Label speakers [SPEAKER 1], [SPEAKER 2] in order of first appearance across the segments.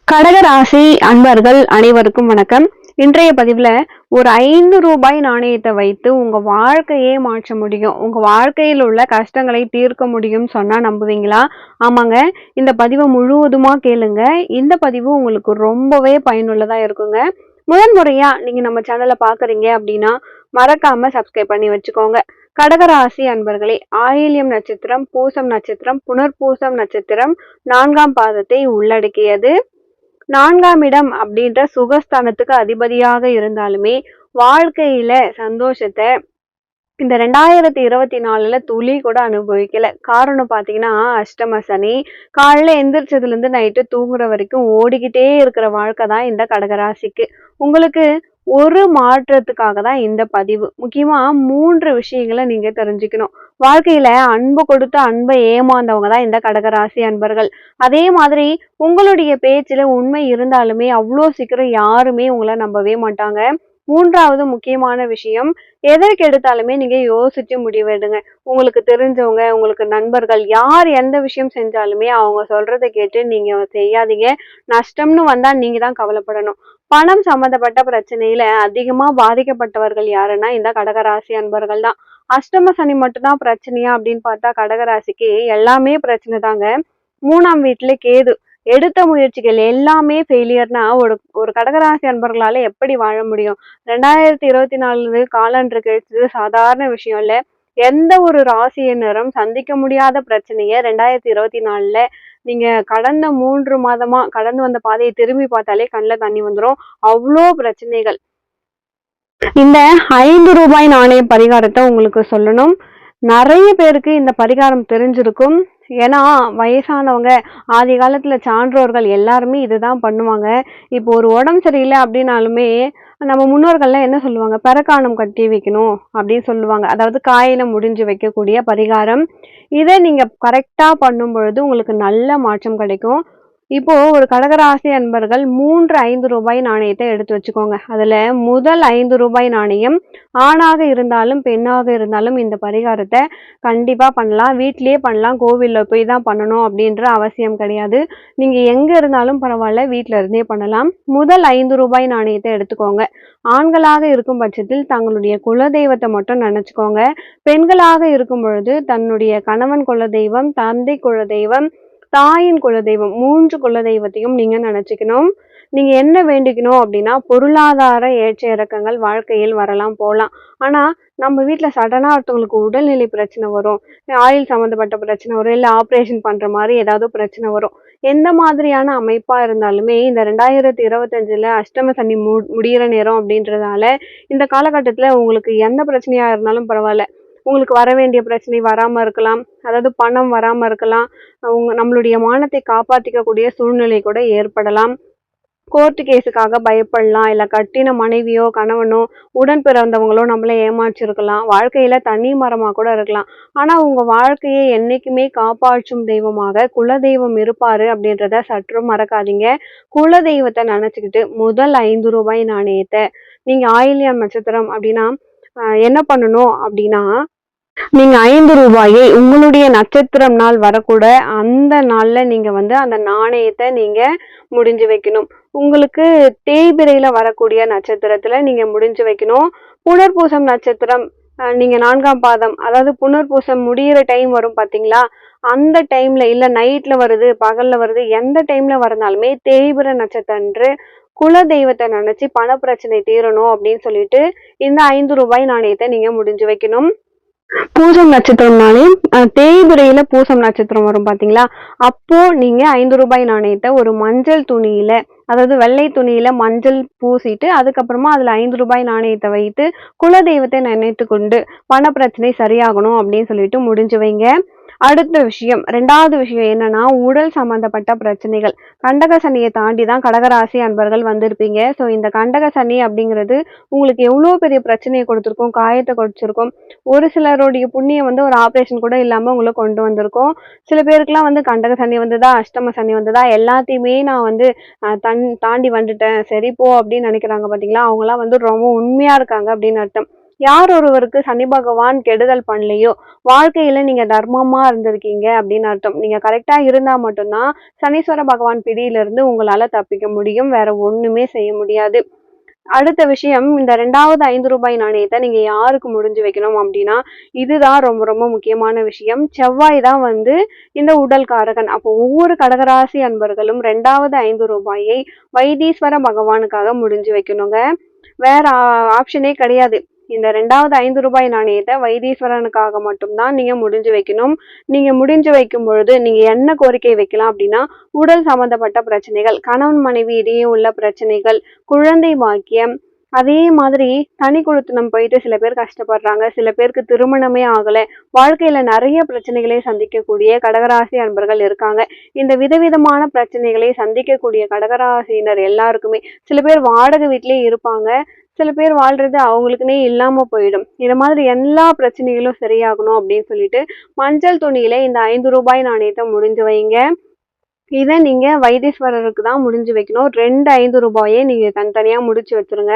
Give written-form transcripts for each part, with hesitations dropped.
[SPEAKER 1] கடகராசி அன்பர்கள் அனைவருக்கும் வணக்கம். இன்றைய பதிவுல ஒரு 5 ரூபாய் நாணயத்தை வைத்து உங்க வாழ்க்கையே மாற்ற முடியும், உங்க வாழ்க்கையில் உள்ள கஷ்டங்களை தீர்க்க முடியும் சொன்னா நம்புவீங்களா? ஆமாங்க, இந்த பதிவை முழுவதுமா கேளுங்க. இந்த பதிவு உங்களுக்கு ரொம்பவே பயனுள்ளதா இருக்குங்க. முறையா நீங்க நம்ம சேனலை பாக்குறீங்க அப்படின்னா மறக்காம சப்ஸ்கிரைப் பண்ணி வச்சுக்கோங்க. கடகராசி அன்பர்களே, ஆயில்யம் நட்சத்திரம், பூசம் நட்சத்திரம், புனர்பூசம் நட்சத்திரம் 4ஆம் பாதத்தை உள்ளடக்கியது. 4ஆம் இடம் அப்படின்ற சுகஸ்தானத்துக்கு அதிபதியாக இருந்தாலுமே வாழ்க்கையில சந்தோஷத்தை இந்த 2024ல துளி கூட அனுபவிக்கல. காரணம் பாத்தீங்கன்னா அஷ்டம சனி. காலையில எந்திரிச்சதுல இருந்து நைட்டு தூங்குற வரைக்கும் ஓடிக்கிட்டே இருக்கிற வாழ்க்கை தான் இந்த கடகராசிக்கு. உங்களுக்கு ஒரு மாற்றத்துக்காக தான் இந்த பதிவு. முக்கியமா 3 விஷயங்களை நீங்க தெரிஞ்சுக்கணும். வாழ்க்கையில அன்பு கொடுத்து அன்பை ஏமாந்தவங்க தான் இந்த கடகராசி அன்பர்கள். அதே மாதிரி உங்களுடைய பேச்சுல உண்மை இருந்தாலுமே அவ்வளோ சீக்கிரம் யாருமே உங்களை நம்பவே மாட்டாங்க. 3வது முக்கியமான விஷயம், எதற்கு எடுத்தாலுமே நீங்க யோசிச்சு முடிவெடுங்க. உங்களுக்கு தெரிஞ்சவங்க, உங்களுக்கு நண்பர்கள் யார் எந்த விஷயம் செஞ்சாலுமே அவங்க சொல்றதை கேட்டு நீங்க செய்யாதீங்க. நஷ்டம்னு வந்தா நீங்க தான் கவலைப்படணும். பணம் சம்பந்தப்பட்ட பிரச்சனையில அதிகமா பாதிக்கப்பட்டவர்கள் யாருன்னா இந்த கடகராசி அன்பர்கள் தான். அஷ்டம சனி மட்டும்தான் பிரச்சனையா அப்படின்னு பார்த்தா கடகராசிக்கு எல்லாமே பிரச்சனை தாங்க. 3ஆம் வீட்டுல கேது. எடுத்த முயற்சிகள் எல்லாமே ஃபெயிலியர்னா ஒரு ஒரு கடகராசி அன்பர்களால எப்படி வாழ முடியும்? 2024 காலன்று கழிச்சது சாதாரண விஷயம் இல்ல. எந்த ஒரு ராசியினரும் சந்திக்க முடியாத பிரச்சனைய 2024ல நீங்க கடந்த 3 மாதமா கடந்து வந்த பாதையை திரும்பி பார்த்தாலே கண்ணுல தண்ணி வந்துரும். அவ்வளோ பிரச்சனைகள். இந்த 5 ரூபாய் நாணய பரிகாரத்தை உங்களுக்கு சொல்லணும். நிறைய பேருக்கு இந்த பரிகாரம் தெரிஞ்சிருக்கும். ஏன்னா வயசானவங்க, ஆதி காலத்துல சான்றோர்கள் எல்லாருமே இதுதான் பண்ணுவாங்க. இப்போ ஒரு உடம்பு சரியில்லை அப்படின்னாலுமே நம்ம முன்னோர்கள்லாம் என்ன சொல்லுவாங்க, பரக்காணம் கட்டி வைக்கணும் அப்படின்னு சொல்லுவாங்க. அதாவது காயில முடிஞ்சு வைக்கக்கூடிய பரிகாரம். இதை நீங்க கரெக்டா பண்ணும் பொழுது உங்களுக்கு நல்ல மாற்றம் கிடைக்கும். இப்போ ஒரு கடகராசி அன்பர்கள் 5 ரூபாய் நாணயத்தை எடுத்து வச்சுக்கோங்க. அதுல முதல் 5 ரூபாய் நாணயம் ஆணாக இருந்தாலும் பெண்ணாக இருந்தாலும் இந்த பரிகாரத்தை கண்டிப்பா பண்ணலாம். வீட்லயே பண்ணலாம், கோவில்ல போய் தான் பண்ணணும் அப்படின்ற அவசியம் கிடையாது. நீங்க எங்க இருந்தாலும் பரவாயில்ல, வீட்டுல இருந்தே பண்ணலாம். முதல் 5 ரூபாய் நாணயத்தை எடுத்துக்கோங்க. ஆண்களாக இருக்கும் பட்சத்தில் தங்களுடைய குலதெய்வத்தை மட்டும் நினைச்சுக்கோங்க. பெண்களாக இருக்கும் பொழுது தன்னுடைய கணவன் குலதெய்வம், தந்தை குலதெய்வம், தாயின் குலதெய்வம் 3 குலதெய்வத்தையும் நீங்க நினைச்சுக்கணும். நீங்க என்ன வேண்டிக்கணும் அப்படின்னா, பொருளாதார ஏற்ற இறக்கங்கள் வாழ்க்கையில் வரலாம் போகலாம். ஆனா நம்ம வீட்டுல சடனா ஒருத்தவங்களுக்கு உடல்நிலை பிரச்சனை வரும், ஆயில் சம்மந்தப்பட்ட பிரச்சனை வரும், இல்ல ஆப்ரேஷன் பண்ற மாதிரி ஏதாவது பிரச்சனை வரும். எந்த மாதிரியான அமைப்பா இருந்தாலுமே இந்த 2025ல அஷ்டம சனி முடியிற நேரம் அப்படின்றதால இந்த காலகட்டத்துல உங்களுக்கு எந்த பிரச்சனையா இருந்தாலும் பரவாயில்ல, உங்களுக்கு வர வேண்டிய பிரச்சனை வராம இருக்கலாம். அதாவது பணம் வராம இருக்கலாம். நம்மளுடைய மானத்தை காப்பாத்திக்கக்கூடிய சூழ்நிலை கூட ஏற்படலாம். கோர்ட்டு கேஸுக்காக பயப்படலாம். இல்ல கட்டின மனைவியோ கணவனோ உடன் பிறந்தவங்களோ நம்மள ஏமாற்றிருக்கலாம். வாழ்க்கையில தனி மரமா கூட இருக்கலாம். ஆனா உங்க வாழ்க்கையை என்னைக்குமே காப்பாற்றும் தெய்வமாக குலதெய்வம் இருப்பாரு அப்படின்றத சற்றும் மறக்காதீங்க. குலதெய்வத்தை நினைச்சுக்கிட்டு முதல் 5 ரூபாய் நாணயத்தை நீங்க ஆயில்யம் நட்சத்திரம் அப்படின்னா என்ன பண்ணணும் அப்படின்னா, நீங்க 5 ரூபாயை உங்களுடைய நட்சத்திரம் நாள் வரக்கூட அந்த நாள்ல நீங்க அந்த நாணயத்தை நீங்க முடிஞ்சு வைக்கணும். உங்களுக்கு தேய்பிறையில வரக்கூடிய நட்சத்திரத்துல நீங்க முடிஞ்சு வைக்கணும். புனர்பூசம் நட்சத்திரம் நீங்க 4ஆம் பாதம், அதாவது புனர்பூசம் முடியிற டைம் வரும் பாத்தீங்களா, அந்த டைம்ல இல்ல நைட்ல வருது பகல்ல வருது, எந்த டைம்ல வரனாலுமே தேய்பிறை நட்சத்திரன்று குல தெய்வத்தை நினைச்சு பண பிரச்சனை தீரணும் அப்படின்னு சொல்லிட்டு இந்த 5 ரூபாய் நாணயத்தை நீங்க முடிஞ்சு வைக்கணும். பூசம் நட்சத்திரம்னாலே தேய்பிறையில பூசம் நட்சத்திரம் வரும் பாத்தீங்களா, அப்போ நீங்க 5 ரூபாய் நாணயத்தை ஒரு மஞ்சள் துணியில, அதாவது வெள்ளை துணியில மஞ்சள் பூசிட்டு அதுக்கப்புறமா அதுல 5 ரூபாய் நாணயத்தை வைத்து குலதெய்வத்தை நினைத்து கொண்டு பண பிரச்சனை சரியாகணும் அப்படின்னு சொல்லிட்டு முடிஞ்சு வைங்க. அடுத்த விஷயம், 2வது விஷயம் என்னன்னா, உடல் சம்பந்தப்பட்ட பிரச்சனைகள். கண்டக சனியை தாண்டி தான் கடகராசி அன்பர்கள் வந்திருப்பீங்க. ஸோ இந்த கண்டக சனி அப்படிங்கிறது உங்களுக்கு எவ்வளோ பெரிய பிரச்சனையை கொடுத்துருக்கும், காயத்தை கொடுத்துருக்கும். ஒரு சிலருடைய புண்ணியம் ஒரு ஆப்ரேஷன் கூட இல்லாம உங்களை கொண்டு வந்திருக்கும். சில பேருக்குலாம் கண்டக சனி வந்ததா அஷ்டம சனி வந்ததா எல்லாத்தையுமே நான் தாண்டி வந்துட்டேன், சரி போ அப்படின்னு நினைக்கிறாங்க பாத்தீங்களா, அவங்கலாம் ரொம்ப உண்மையா இருக்காங்க அப்படின்னு அர்த்தம். யார் ஒருவருக்கு சனி பகவான் கெடுதல் பண்ணலையோ, வாழ்க்கையில நீங்க தர்மமா இருந்திருக்கீங்க அப்படின்னு அர்த்தம். நீங்க கரெக்ட்டா இருந்தா மட்டும் தான் சனீஸ்வர பகவான் பிடியிலிருந்து உங்களால தப்பிக்க முடியும். வேற ஒண்ணுமே செய்ய முடியாது. அடுத்த விஷயம், இந்த 2வது ரூ. 5 நாணயத்த நீங்க யாருக்கு முடிஞ்சு வைக்கணும் அப்டின்னா, இதுதான் ரொம்ப ரொம்ப முக்கியமான விஷயம். செவ்வாய் தான் வந்து இந்த உடல் காரகன். அப்போ ஒவ்வொரு கடகராசி அன்பர்களும் 2வது ரூ. 5 வைத்தீஸ்வர பகவானுக்காக முடிஞ்சு வைக்கணுங்க. வேற ஆப்ஷனே கிடையாது. இந்த 2வது ரூ. 5 நாணயத்த வைத்தீஸ்வரனுக்காக மட்டும் தான் நீங்க முடிஞ்சு வைக்கணும். நீங்க முடிஞ்சு வைக்கும் பொழுது நீங்க என்ன கோரிக்கை வைக்கலாம் அப்டின்னா, உடல் சம்பந்தப்பட்ட பிரச்சனைகள், கணவன் மனைவி இடையே உள்ள பிரச்சனைகள், குழந்தை பாக்கியம், அதே மாதிரி தனி குடித்தனம் போயிட்டு சில பேர் கஷ்டப்படுறாங்க. சில பேருக்கு திருமணமே ஆகல. வாழ்க்கையில நெறைய பிரச்சனைகளை சந்திக்கக்கூடிய கடகராசி அன்பர்கள் இருக்காங்க. இந்த விதவிதமான பிரச்சனைகளை சந்திக்கக்கூடிய கடகராசியினர் எல்லாருக்குமே சில பேர் வாடகை வீட்டிலேயே இருப்பாங்க. சில பேர் வாழ்றது அவங்களுக்குன்னே இல்லாம போயிடும். இந்த மாதிரி எல்லா பிரச்சனைகளும் சரியாகணும் அப்படின்னு சொல்லிட்டு மஞ்சள் துணியில இந்த ரூ. 5 நாணயத்த முடிஞ்சு வைங்க. இத நீங்க வைத்தீஸ்வரருக்கு தான் முடிஞ்சு வைக்கணும். 2 ரூபாயே நீங்க தனித்தனியா முடிச்சு வச்சுருங்க.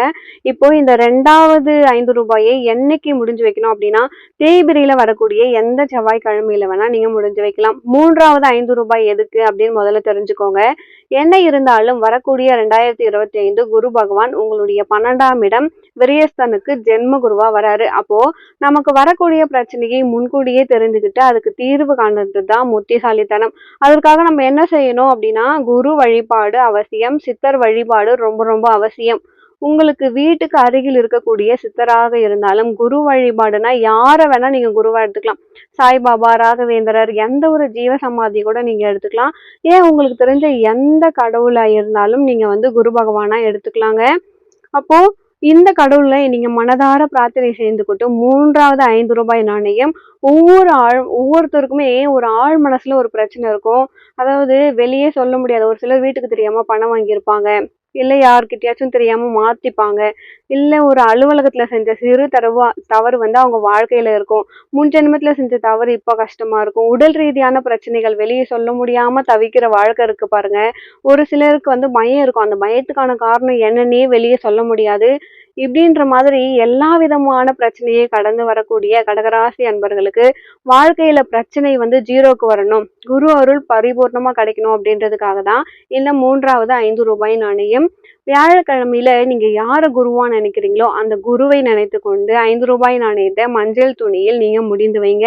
[SPEAKER 1] இப்போ இந்த 2வது ரூபாயை என்னைக்கு முடிஞ்சு வைக்கணும் அப்டின்னா, தேய்பிறையில வரக்கூடிய எந்த செவ்வாய்க்கிழமையில வேணா நீங்க முடிஞ்சு வைக்கலாம். 3வது ரூபாய் எதுக்கு அப்டின்னு முதல்ல தெரிஞ்சுக்கோங்க. என்ன இருந்தாலும் வரக்கூடிய 2025 குரு பகவான் உங்களுடைய 12ஆம் இடம் விரயஸ்தனுக்கு ஜென்ம குருவா வராரு. அப்போ நமக்கு வரக்கூடிய பிரச்சனையை முன்கூட்டியே தெரிஞ்சுக்கிட்டு அதுக்கு தீர்வு காண்றது தான் புத்திசாலித்தனம். அதற்காக நம்ம என்ன செய்யணும் அப்படின்னா, குரு வழிபாடு அவசியம். சித்தர் வழிபாடு ரொம்ப ரொம்ப அவசியம். உங்களுக்கு வீட்டுக்கு அருகில் இருக்கக்கூடிய சித்தராக இருந்தாலும், குரு வழிபாடுனா யார வேணா நீங்க குருவா எடுத்துக்கலாம். சாய்பாபா, ராகவேந்திரர், எந்த ஒரு ஜீவ சமாதி கூட நீங்க எடுத்துக்கலாம். ஏன் உங்களுக்கு தெரிஞ்ச எந்த கடவுளா இருந்தாலும் நீங்க வந்து குரு பகவானா எடுத்துக்கலாங்க. அப்போ இந்த கடவுளை நீங்க மனதார பிரார்த்தனை செய்துக்கிட்டு 3வது ரூபாய் நாணயம் ஒவ்வொருத்தருக்குமே ஒரு ஆழ் மனசுல ஒரு பிரச்சனை இருக்கும். அதாவது வெளியே சொல்ல முடியாது. ஒரு சிலர் வீட்டுக்கு தெரியாம பணம் வாங்கியிருப்பாங்க. இல்ல யார்கிட்டயாச்சும் தெரியாம மாத்திப்பாங்க. இல்ல ஒரு அலுவலகத்துல செஞ்ச சிறு தவறு வந்து அவங்க வாழ்க்கையில இருக்கும். முன் ஜென்மத்துல செஞ்ச தவறு இப்ப கஷ்டமா இருக்கும். உடல் ரீதியான பிரச்சனைகள் வெளியே சொல்ல முடியாம தவிக்கிற வாழ்க்கை இருக்கு பாருங்க. ஒரு சிலருக்கு வந்து பயம் இருக்கும். அந்த பயத்துக்கான காரணம் என்னன்னே வெளியே சொல்ல முடியாது. இப்படின்ற மாதிரி எல்லா விதமான பிரச்சனையை கடந்து வரக்கூடிய கடகராசி அன்பர்களுக்கு வாழ்க்கையில பிரச்சனை வந்து 0க்கு வரணும். குரு அருள் பரிபூர்ணமா கிடைக்கணும் அப்படின்றதுக்காக தான் இந்த 3வது ரூபாய் நாணயம். வியாழக்கிழமையில நீங்க யார குருவா நினைக்கிறீங்களோ அந்த குருவை நினைத்து கொண்டு ரூபாய் நாணயத்தை மஞ்சள் துணியில் நீங்க முடிந்து வைங்க.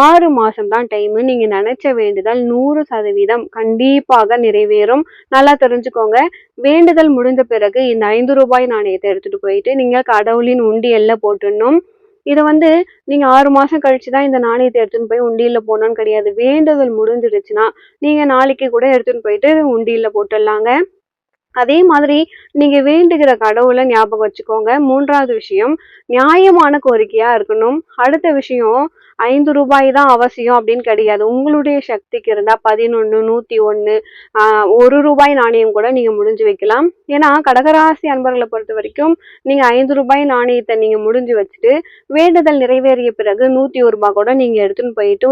[SPEAKER 1] 6 மாசம் தான் டைம். நீங்க நினைச்ச வேண்டுதல் 100% கண்டிப்பாக நிறைவேறும். நல்லா தெரிஞ்சுக்கோங்க. வேண்டுதல் முடிந்த பிறகு இந்த ரூபாய் நாணயத்தை எடுத்துட்டு போயிட்டு நீங்க கடவுளின் உண்டியல்ல போட்டுடணும். இத வந்து நீங்க 6 மாசம் கழிச்சு தான் இந்த நாணயத்தை எடுத்துன்னு போய் உண்டியல்ல போடணும்னு கிடையாது. வேண்டுதல் முடிஞ்சிருச்சுன்னா நீங்க நாளைக்கு கூட எடுத்துன்னு போயிட்டு உண்டியல்ல போட்டுடலாங்க. அதே மாதிரி நீங்க வேண்டுகிற கடவுளை ஞாபகம் வச்சுக்கோங்க. 3வது விஷயம், நியாயமான கோரிக்கையா இருக்கணும். அடுத்த விஷயம், ரூபாய் தான் அவசியம் அப்படின்னு கிடையாது. உங்களுடைய சக்திக்கு இருந்தா 11, 101, ரூபாய் நாணயம் கூட நீங்க முடிஞ்சு வைக்கலாம். ஏன்னா கடகராசி அன்பர்களை பொறுத்த வரைக்கும் நீங்க ரூபாய் நாணயத்தை நீங்க முடிஞ்சு வச்சுட்டு வேண்டுதல் நிறைவேறிய பிறகு ரூபாய் கூட நீங்க எடுத்துன்னு போயிட்டு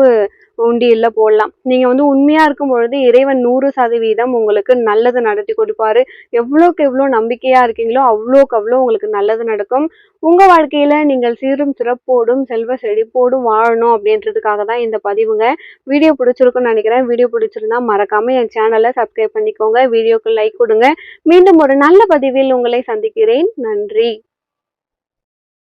[SPEAKER 1] உண்டியல்ல போடலாம். நீங்க வந்து உண்மையா இருக்கும் பொழுது இறைவன் 100% உங்களுக்கு நல்லது நடத்தி கொடுப்பாரு. எவ்வளவுக்கு எவ்வளவு நம்பிக்கையா இருக்கீங்களோ அவ்வளவுக்கு அவ்வளவு உங்களுக்கு நல்லது நடக்கும். உங்க வாழ்க்கையில நீங்கள் சீரும் சிறப்போடும் செல்வ செழிப்போடும் வாழணும் அப்படின்றதுக்காக தான் இந்த பதிவுங்க. வீடியோ பிடிச்சிருக்கும்னு நினைக்கிறேன். வீடியோ பிடிச்சிருந்தா மறக்காம என் சேனலை சப்ஸ்கிரைப் பண்ணிக்கோங்க. வீடியோக்கு லைக் கொடுங்க. மீண்டும் ஒரு நல்ல பதிவில் உங்களை சந்திக்கிறேன். நன்றி.